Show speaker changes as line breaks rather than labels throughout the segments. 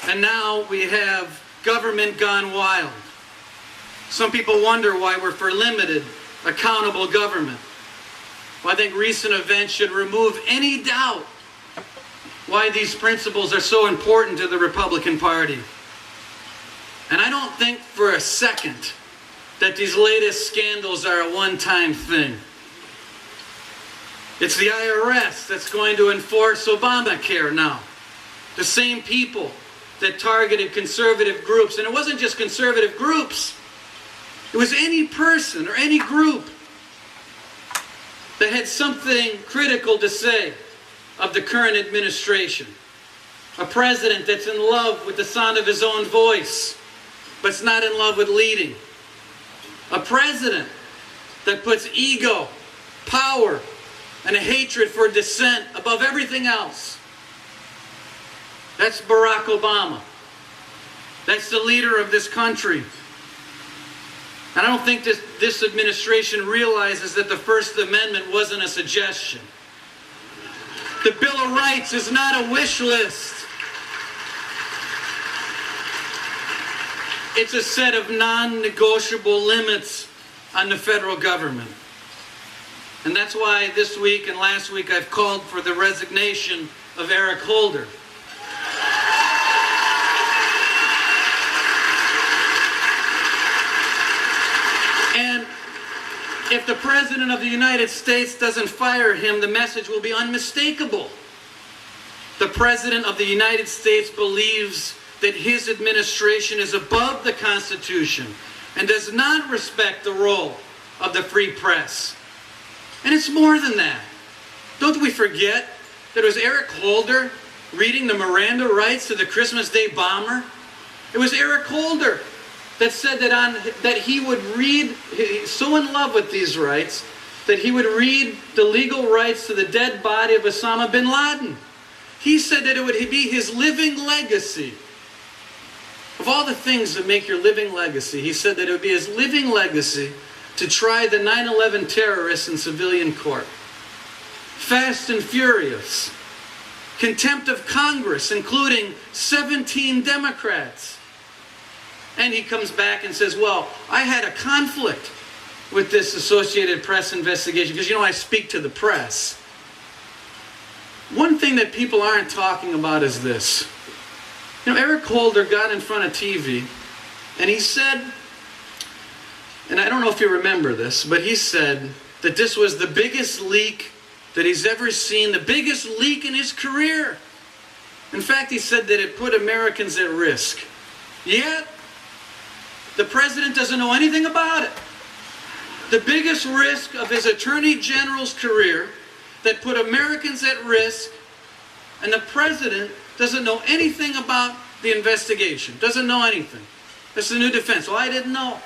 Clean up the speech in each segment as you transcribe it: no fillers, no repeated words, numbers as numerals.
And now we have government gone wild. Some people wonder why we're for limited, accountable government. Well, I think recent events should remove any doubt why these principles are so important to the Republican Party. And I don't think for a second that these latest scandals are a one-time thing. It's the IRS that's going to enforce Obamacare now. The same people that targeted conservative groups. And it wasn't just conservative groups. It was any person or any group that had something critical to say of the current administration. A president that's in love with the sound of his own voice, but's not in love with leading. A president that puts ego, power, and a hatred for dissent above everything else. That's Barack Obama. That's the leader of this country. And I don't think this administration realizes that the First Amendment wasn't a suggestion. The Bill of Rights is not a wish list. It's a set of non-negotiable limits on the federal government. And that's why this week and last week I've called for the resignation of Eric Holder. And if the President of the United States doesn't fire him, the message will be unmistakable. The President of the United States believes that his administration is above the Constitution and does not respect the role of the free press. And it's more than that. Don't we forget that it was Eric Holder reading the Miranda rights to the Christmas Day bomber? It was Eric Holder that said that he would read, he's so in love with these rights, that he would read the legal rights to the dead body of Osama bin Laden. He said that it would be his living legacy. Of all the things that make your living legacy, he said that it would be his living legacy to try the 9/11 terrorists in civilian court. Fast and Furious. Contempt of Congress, including 17 Democrats. And he comes back and says, well, I had a conflict with this Associated Press investigation because, I speak to the press. One thing that people aren't talking about is this. Eric Holder got in front of TV and he said, and I don't know if you remember this, but he said that this was the biggest leak that he's ever seen, the biggest leak in his career. In fact, he said that it put Americans at risk. Yet, the president doesn't know anything about it. The biggest risk of his attorney general's career that put Americans at risk, and the president doesn't know anything about the investigation, doesn't know anything. That's the new defense. Well, I didn't know.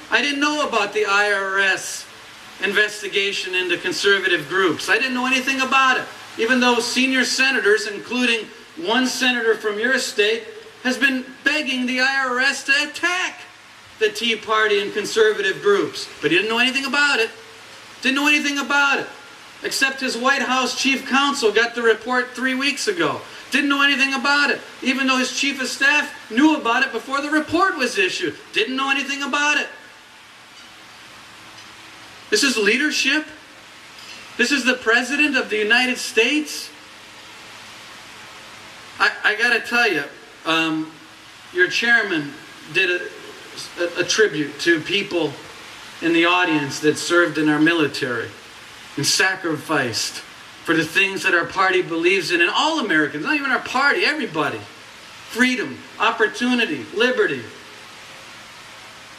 I didn't know about the IRS investigation into conservative groups. I didn't know anything about it. Even though senior senators, including one senator from your state, has been begging the IRS to attack the Tea Party and conservative groups. But he didn't know anything about it. Didn't know anything about it. Except his White House chief counsel got the report 3 weeks ago. Didn't know anything about it. Even though his chief of staff knew about it before the report was issued. Didn't know anything about it. This is leadership. This is the President of the United States. I got to tell you, your chairman did a tribute to people in the audience that served in our military and sacrificed for the things that our party believes in, and all Americans, not even our party, everybody. Freedom, opportunity, liberty.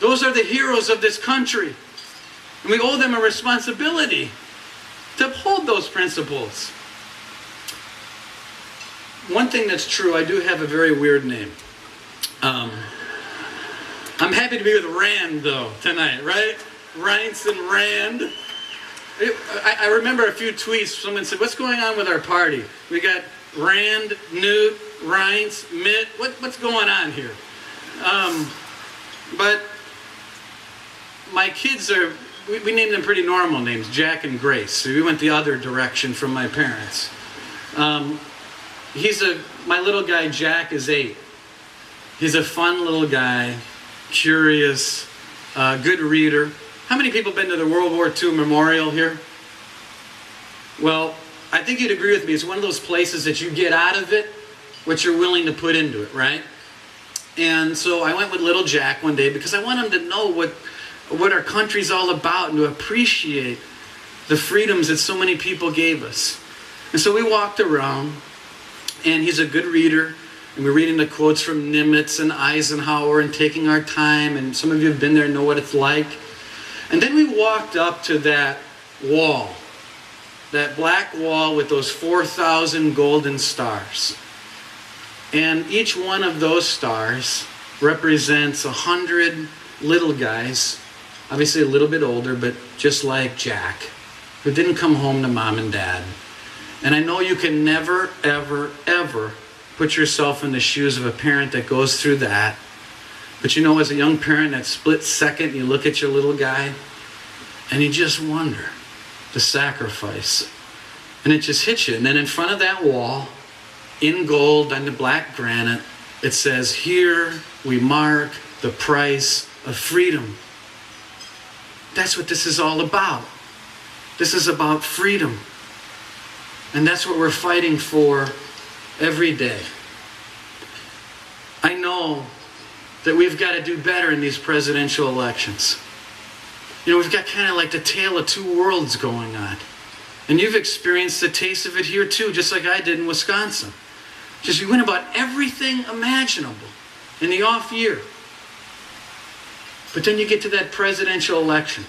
Those are the heroes of this country. And we owe them a responsibility to uphold those principles. One thing that's true, I do have a very weird name. I'm happy to be with Rand, though, tonight, right? Reince and Rand. I remember a few tweets. Someone said, what's going on with our party? We got Rand, Newt, Reince, Mitt. What's going on here? But my kids are, we named them pretty normal names, Jack and Grace. So we went the other direction from my parents. My little guy, Jack, is 8. He's a fun little guy, curious, good reader. How many people have been to the World War II Memorial here? Well, I think you'd agree with me. It's one of those places that you get out of it what you're willing to put into it, right? And so I went with little Jack one day because I want him to know what our country's all about and to appreciate the freedoms that so many people gave us. And so we walked around, and he's a good reader, and we're reading the quotes from Nimitz and Eisenhower and taking our time, and some of you have been there and know what it's like. And then we walked up to that wall, that black wall with those 4,000 golden stars. And each one of those stars represents 100 little guys, obviously a little bit older, but just like Jack, who didn't come home to mom and dad. And I know you can never, ever, ever put yourself in the shoes of a parent that goes through that. But you know, as a young parent, that split second, you look at your little guy, and you just wonder the sacrifice. And it just hits you. And then in front of that wall, in gold on the black granite, it says, "Here we mark the price of freedom." That's what this is all about. This is about freedom. And that's what we're fighting for every day. I know that we've got to do better in these presidential elections. You know, we've got kind of like the tale of two worlds going on. And you've experienced the taste of it here too, just like I did in Wisconsin. Just we went about everything imaginable in the off year. But then you get to that presidential election.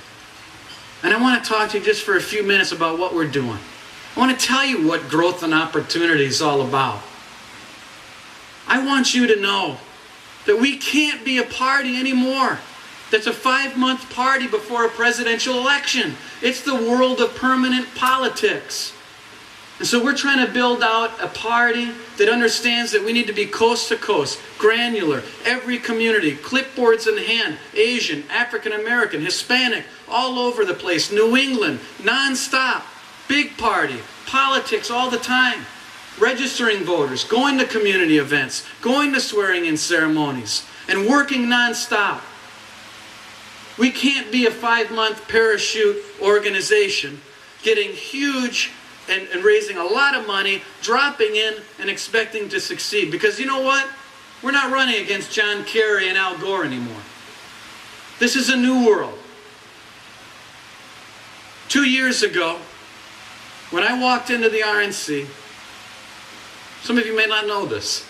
And I want to talk to you just for a few minutes about what we're doing. I want to tell you what growth and opportunity is all about. I want you to know that we can't be a party anymore that's a 5-month party before a presidential election. It's the world of permanent politics. And so we're trying to build out a party that understands that we need to be coast to coast, granular, every community, clipboards in hand, Asian, African American, Hispanic, all over the place, New England, nonstop, big party, politics all the time, registering voters, going to community events, going to swearing-in ceremonies, and working nonstop. We can't be a 5-month parachute organization getting huge and raising a lot of money, dropping in and expecting to succeed. Because you know what? We're not running against John Kerry and Al Gore anymore. This is a new world. 2 years ago, when I walked into the RNC, some of you may not know this,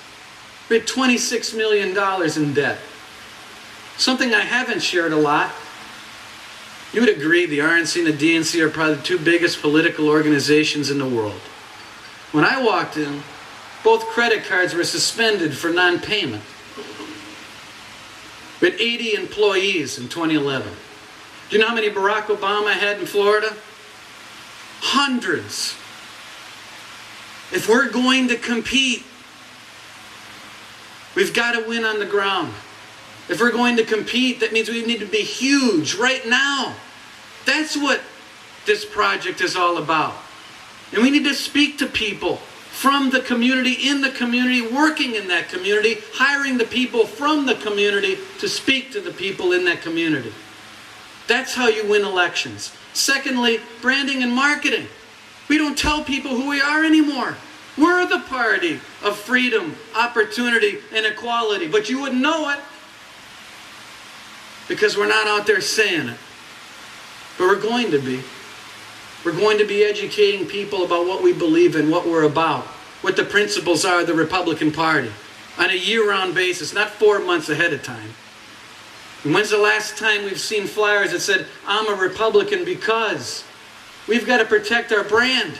we had $26 million in debt. Something I haven't shared a lot. You would agree the RNC and the DNC are probably the two biggest political organizations in the world. When I walked in, both credit cards were suspended for non-payment. We had 80 employees in 2011. Do you know how many Barack Obama had in Florida? Hundreds. If we're going to compete, we've got to win on the ground. If we're going to compete, that means we need to be huge right now. That's what this project is all about. And we need to speak to people from the community, in the community, working in that community, hiring the people from the community to speak to the people in that community. That's how you win elections. Secondly, branding and marketing. We don't tell people who we are anymore. We're the party of freedom, opportunity, and equality. But you wouldn't know it, because we're not out there saying it. But we're going to be. We're going to be educating people about what we believe in, what we're about, what the principles are of the Republican Party on a year-round basis, not 4 months ahead of time. And when's the last time we've seen flyers that said, "I'm a Republican because"? We've got to protect our brand.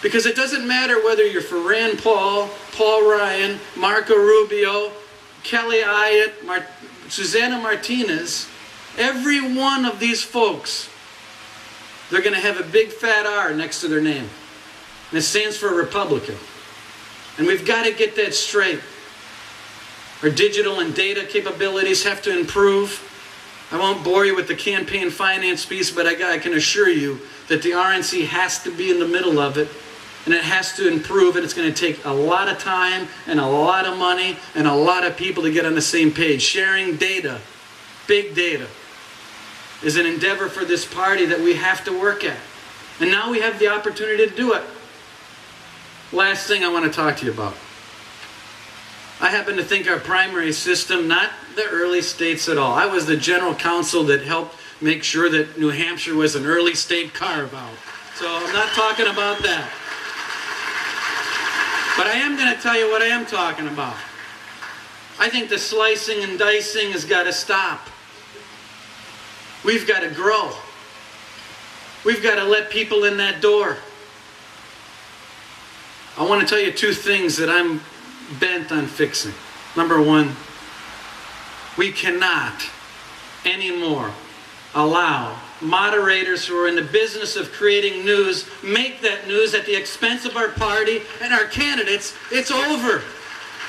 Because it doesn't matter whether you're for Rand Paul, Paul Ryan, Marco Rubio, Kelly Ayotte, Susana Martinez, every one of these folks, they're going to have a big fat R next to their name. And it stands for Republican. And we've got to get that straight. Our digital and data capabilities have to improve. I won't bore you with the campaign finance piece, but I can assure you that the RNC has to be in the middle of it. and it has to improve, and it's going to take a lot of time and a lot of money and a lot of people to get on the same page. Sharing data, big data, is an endeavor for this party that we have to work at. And now we have the opportunity to do it. Last thing I want to talk to you about. I happen to think our primary system, not the early states at all. I was the general counsel that helped make sure that New Hampshire was an early state carve-out. So I'm not talking about that. But I am going to tell you what I am talking about. I think the slicing and dicing has got to stop. We've got to grow. We've got to let people in that door. I want to tell you two things that I'm bent on fixing. Number one, we cannot anymore allow moderators who are in the business of creating news make that news at the expense of our party and our candidates. It's over.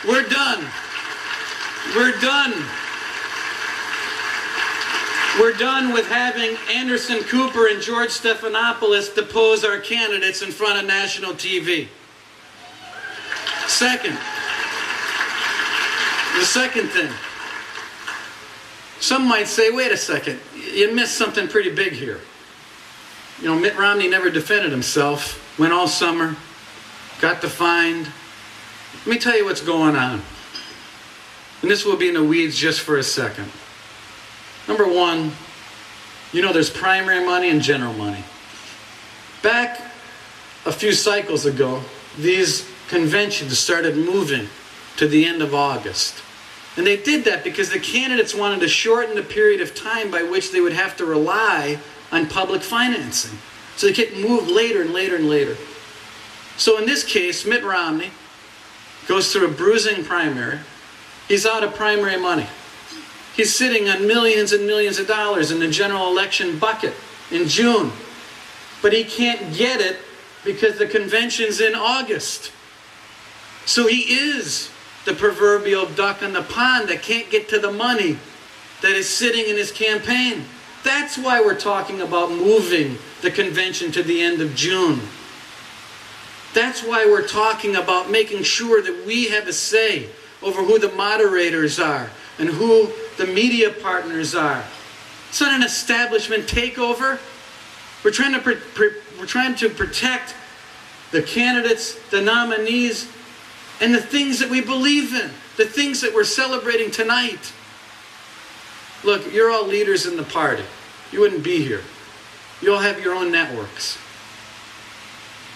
We're done. We're done. We're done with having Anderson Cooper and George Stephanopoulos depose our candidates in front of national TV. The second thing, some might say, wait a second, you missed something pretty big here. You know, Mitt Romney never defended himself, went all summer, got defined. Let me tell you what's going on. And this will be in the weeds just for a second. Number one, you know there's primary money and general money. Back a few cycles ago, these conventions started moving to the end of August. And they did that because the candidates wanted to shorten the period of time by which they would have to rely on public financing. So they get moved later and later and later. So in this case, Mitt Romney goes through a bruising primary. He's out of primary money. He's sitting on millions and millions of dollars in the general election bucket in June. But he can't get it because the convention's in August. So he is the proverbial duck in the pond that can't get to the money that is sitting in his campaign. That's why we're talking about moving the convention to the end of June. That's why we're talking about making sure that we have a say over who the moderators are and who the media partners are. It's not an establishment takeover. We're trying to protect the candidates, the nominees, and the things that we believe in, the things that we're celebrating tonight. Look, you're all leaders in the party. You wouldn't be here. You all have your own networks.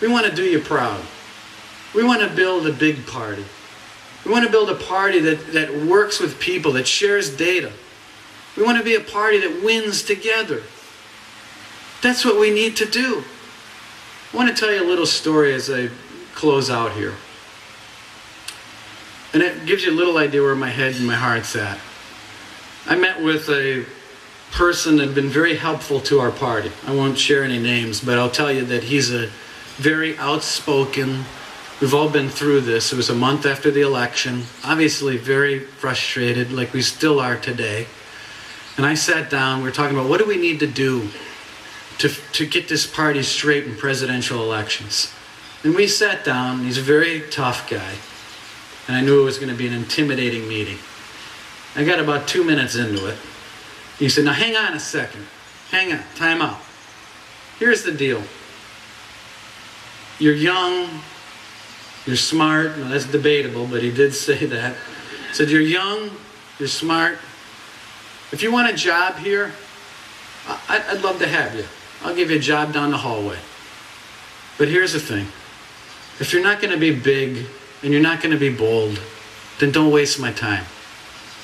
We want to do you proud. We want to build a big party. We want to build a party that works with people, that shares data. We want to be a party that wins together. That's what we need to do. I want to tell you a little story as I close out here. And it gives you a little idea where my head and my heart's at. I met with a person that had been very helpful to our party. I won't share any names, but I'll tell you that he's a very outspoken. We've all been through this. It was a month after the election. Obviously very frustrated, like we still are today. And I sat down, we were talking about what do we need to do to get this party straight in presidential elections. And we sat down, he's a very tough guy. And I knew it was going to be an intimidating meeting. I got about 2 minutes into it. He said, now hang on a second. Hang on, time out. Here's the deal. You're young, you're smart. Now that's debatable, but he did say that. He said, you're young, you're smart. If you want a job here, I'd love to have you. I'll give you a job down the hallway. But here's the thing. If you're not going to be big and you're not going to be bold, then don't waste my time.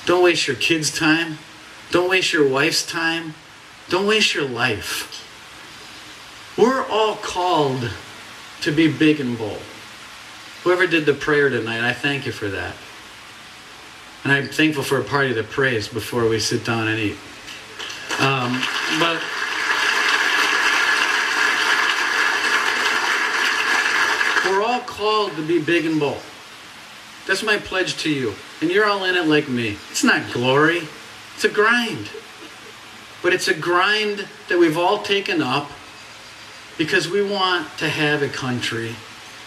Don't waste your kids' time. Don't waste your wife's time. Don't waste your life. We're all called to be big and bold. Whoever did the prayer tonight, I thank you for that. And I'm thankful for a party that prays before we sit down and eat. But we're all called to be big and bold. That's my pledge to you. And you're all in it like me. It's not glory. It's a grind. But it's a grind that we've all taken up because we want to have a country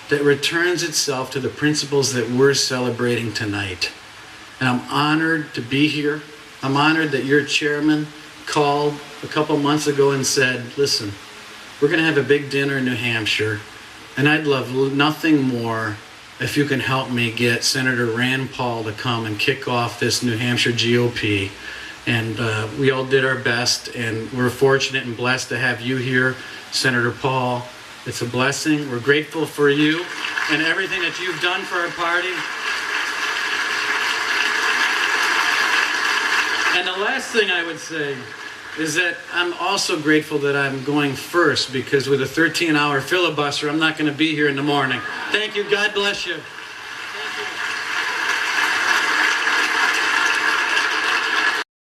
that returns itself to the principles that we're celebrating tonight. And I'm honored to be here. I'm honored that your chairman called a couple months ago and said, listen, we're going to have a big dinner in New Hampshire, and I'd love nothing more if you can help me get Senator Rand Paul to come and kick off this New Hampshire GOP. And we all did our best, and we're fortunate and blessed to have you here, Senator Paul. It's a blessing. We're grateful for you and everything that you've done for our party. And the last thing I would say is that I'm also grateful that I'm going first, because with a 13-hour filibuster, I'm not going to be here in the morning. Thank you. God bless you.